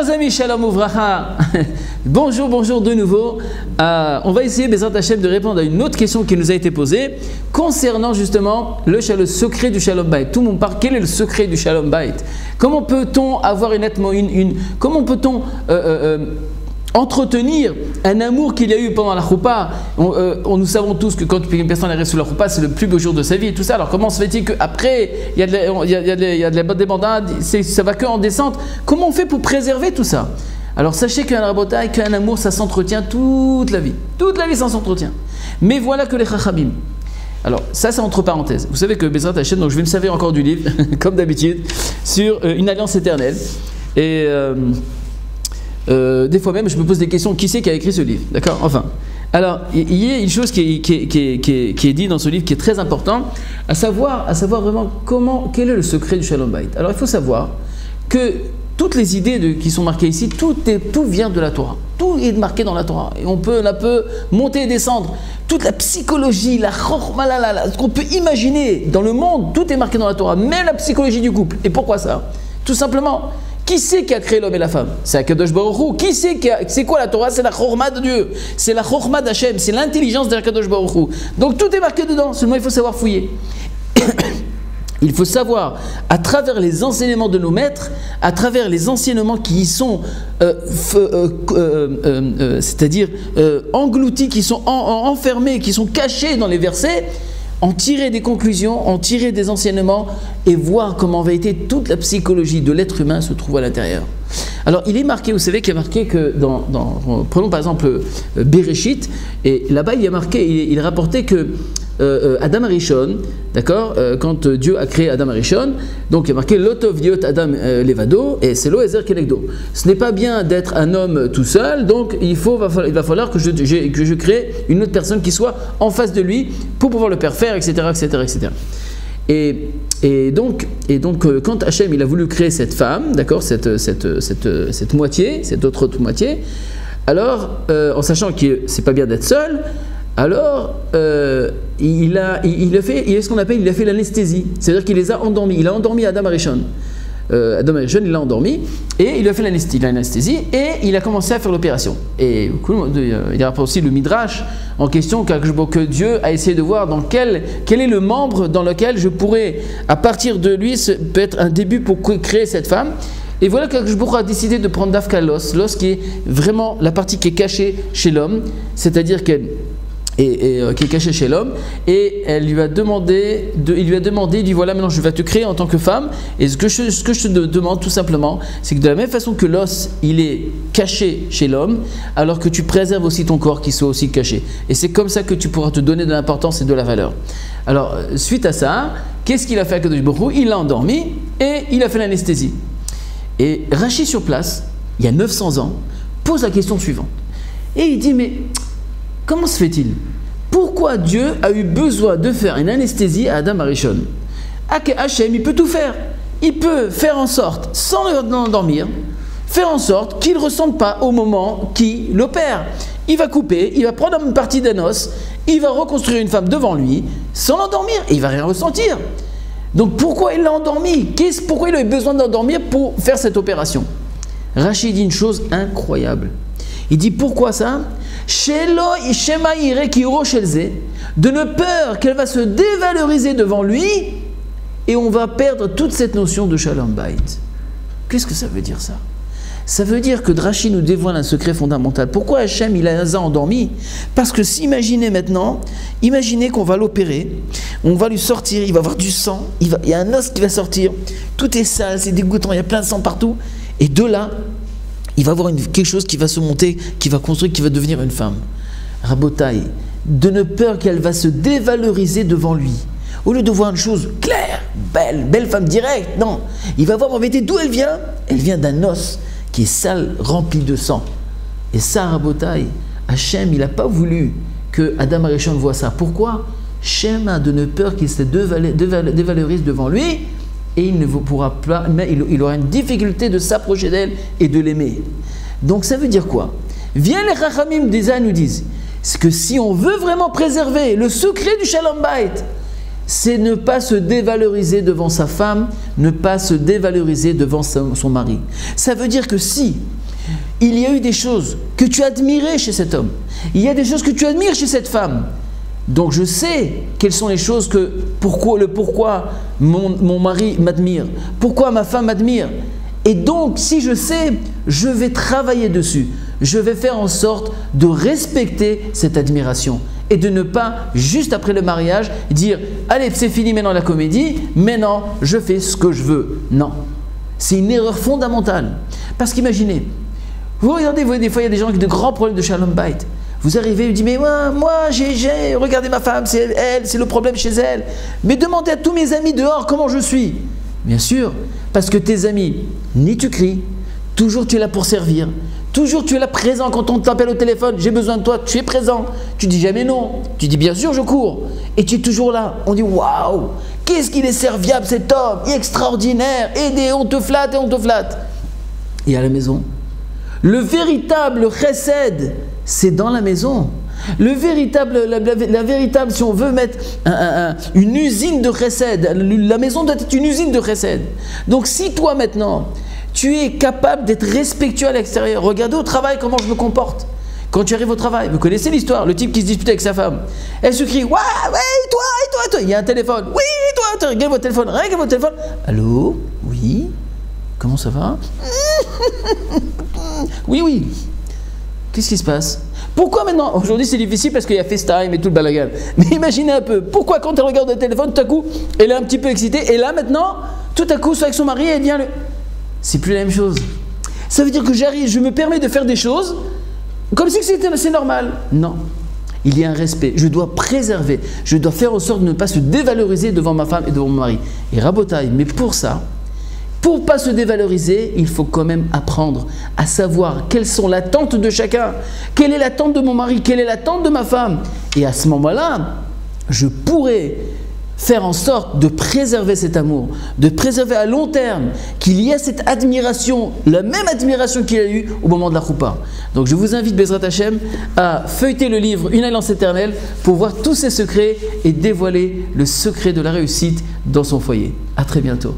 Chers amis, shalom uvracha. Bonjour, bonjour de nouveau. On va essayer, Bezrat Hashem, de répondre à une autre question qui nous a été posée concernant justement le secret du Shalom Bayit. Tout le monde parle, quel est le secret du Shalom Bayit? Comment peut-on avoir comment peut-on entretenir un amour qu'il y a eu pendant la choupa? Nous savons tous que quand une personne arrive sur la choupa, c'est le plus beau jour de sa vie et tout ça. Alors comment se fait-il qu'après il y a de débandade, ça va que en descente? Comment on fait pour préserver tout ça? Alors sachez qu'un rabotaï, qu'un amour, ça s'entretient toute la vie. Toute la vie, ça s'entretient. Mais voilà que les chachamim. Alors ça c'est entre parenthèses. Vous savez que Bezrat Hashem, donc je vais me servir encore du livre, comme d'habitude, sur une alliance éternelle. Et des fois même, je me pose des questions. Qui c'est qui a écrit ce livre? D'accord. Enfin. Alors, il y a une chose qui est dit dans ce livre qui est très important, à savoir vraiment quel est le secret du Shalom Bayit. Alors, il faut savoir que toutes les idées qui sont marquées ici, tout vient de la Torah. Tout est marqué dans la Torah. Et on peut monter et descendre. Toute la psychologie, la chokhma, ce qu'on peut imaginer dans le monde, tout est marqué dans la Torah. Même la psychologie du couple. Et pourquoi ça? Tout simplement. Qui c'est qui a créé l'homme et la femme? C'est Akadosh Baruch Hu. C'est quoi la Torah? C'est la chokhma de Dieu. C'est la chokhma d'Hachem. C'est l'intelligence d'Akadosh Baruch Hu. Donc tout est marqué dedans. Seulement il faut savoir fouiller. Il faut savoir, à travers les enseignements de nos maîtres, à travers les enseignements qui y sont, c'est-à-dire engloutis, qui sont enfermés, qui sont cachés dans les versets, en tirer des conclusions, en tirer des enseignements et voir comment en vérité toute la psychologie de l'être humain se trouve à l'intérieur. Alors il est marqué, vous savez qu'il est marqué que prenons par exemple Bereshit, et là-bas il est rapporté que Adam Arishon, d'accord, quand Dieu a créé Adam Arishon, donc il est marqué Lotov Diot Adam Levado, et c'est lo Ezer Kenegdo. Ce n'est pas bien d'être un homme tout seul, donc il va falloir que je crée une autre personne qui soit en face de lui pour pouvoir le parfaire, etc., etc., etc. Et donc, quand Hachem il a voulu créer cette femme, d'accord, cette moitié, cette autre moitié, alors en sachant que c'est pas bien d'être seul, alors il a fait l'anesthésie, c'est-à-dire qu'il les a endormis. Il a endormi Adam Arishon. Adam Arishon, il l'a endormi et il a fait l'anesthésie et il a commencé à faire l'opération. Et il y a aussi le Midrash en question que Dieu a essayé de voir dans quel est le membre dans lequel je pourrais, à partir de lui, peut être un début pour créer cette femme. Et voilà qu'Akadosh Baruch Hu a décidé de prendre Dafka l'os qui est vraiment la partie qui est cachée chez l'homme, c'est-à-dire qui est cachée chez l'homme, et il lui a demandé, il dit voilà, maintenant je vais te créer en tant que femme, et ce que je te demande tout simplement, c'est que de la même façon que l'os il est caché chez l'homme, alors que tu préserves aussi ton corps qui soit aussi caché, et c'est comme ça que tu pourras te donner de l'importance et de la valeur. Alors suite à ça, qu'est-ce qu'il a fait Akadosh Baruch Hu? Il l'a endormi et il a fait l'anesthésie. Et Rashi sur place, il y a 900 ans, pose la question suivante, et il dit mais comment se fait-il? Pourquoi Dieu a eu besoin de faire une anesthésie à Adam Arishon? Hachem, il peut tout faire. Il peut faire en sorte, sans l'endormir, faire en sorte qu'il ne ressente pas au moment qu'il l'opère. Il va couper, il va prendre une partie d'un os, il va reconstruire une femme devant lui, sans l'endormir, et il ne va rien ressentir. Donc pourquoi il l'a endormi? Pourquoi il a eu besoin d'endormir pour faire cette opération? Rachid dit une chose incroyable. Il dit pourquoi ça? De ne peur qu'elle va se dévaloriser devant lui et on va perdre toute cette notion de Shalom Bayit. Qu'est-ce que ça veut dire ça? Ça veut dire que Drachi nous dévoile un secret fondamental. Pourquoi Hachem il a endormi? Parce que imaginez qu'on va l'opérer, on va lui sortir, il va avoir du sang, il y a un os qui va sortir, tout est sale, c'est dégoûtant, il y a plein de sang partout, et de là, il va avoir quelque chose qui va se monter, qui va construire, qui va devenir une femme. Rabotaï, de ne peur qu'elle va se dévaloriser devant lui. Au lieu de voir une chose claire, belle femme directe, non. Il va voir en vérité d'où elle vient d'un os qui est sale, rempli de sang. Et ça, Rabotaï, Hachem, il n'a pas voulu que Adam Arishon voit ça. Pourquoi? Hachem a de ne peur qu'il se dévalorise devant lui, et il ne pourra pas, il aura une difficulté de s'approcher d'elle et de l'aimer. Donc ça veut dire quoi? Viens les Chachamim des nous disent que si on veut vraiment préserver le secret du Shalom Bayit, c'est ne pas se dévaloriser devant sa femme, ne pas se dévaloriser devant son mari. Ça veut dire que si il y a eu des choses que tu admirais chez cet homme, il y a des choses que tu admires chez cette femme, donc je sais quelles sont les choses pourquoi mon mari m'admire, pourquoi ma femme m'admire. Et donc si je sais, je vais travailler dessus, je vais faire en sorte de respecter cette admiration et de ne pas, juste après le mariage, dire « Allez, c'est fini maintenant la comédie, maintenant je fais ce que je veux ». Non, c'est une erreur fondamentale. Parce qu'imaginez, vous regardez, des fois il y a des gens qui ont de grands problèmes de shalom bait. Vous arrivez, vous dites « Mais moi j'ai regardé ma femme, c'est elle, c'est le problème chez elle. Mais demandez à tous mes amis dehors comment je suis. » Bien sûr, parce que tes amis, ni tu cries, toujours tu es là pour servir. Toujours tu es là présent quand on t'appelle au téléphone, j'ai besoin de toi, tu es présent. Tu dis jamais non, tu dis bien sûr je cours. Et tu es toujours là, on dit waouh, qu'est-ce qu'il est serviable cet homme, extraordinaire, aidez, on te flatte et on te flatte. Et à la maison, le véritable chesed, c'est dans la maison. La véritable, si on veut mettre une usine de chesed, la maison doit être une usine de chesed. Donc si toi maintenant, tu es capable d'être respectueux à l'extérieur. Regardez au travail comment je me comporte. Quand tu arrives au travail, vous connaissez l'histoire, le type qui se dispute avec sa femme. Elle se crie, ouais, toi. Il y a un téléphone. Oui, toi, regarde votre téléphone. Allô? Oui? Comment ça va? Oui. Qu'est-ce qui se passe? Pourquoi maintenant? Aujourd'hui c'est difficile parce qu'il y a FaceTime et tout le balagan. Mais imaginez un peu, pourquoi quand elle regarde le téléphone, tout à coup, elle est un petit peu excitée. Et là maintenant, tout à coup, soit avec son mari, elle vient le... C'est plus la même chose. Ça veut dire que je me permets de faire des choses comme si c'est normal. Non, il y a un respect. Je dois préserver. Je dois faire en sorte de ne pas se dévaloriser devant ma femme et devant mon mari. Et rabotaille, mais pour ça, pour ne pas se dévaloriser, il faut quand même apprendre à savoir quelles sont les attentes de chacun. Quelle est l'attente de mon mari? Quelle est l'attente de ma femme? Et à ce moment-là, je pourrai faire en sorte de préserver cet amour, de préserver à long terme qu'il y ait cette admiration, la même admiration qu'il a eue au moment de la choupa. Donc je vous invite, Bezrat Hashem, à feuilleter le livre Une alliance éternelle pour voir tous ces secrets et dévoiler le secret de la réussite dans son foyer. À très bientôt.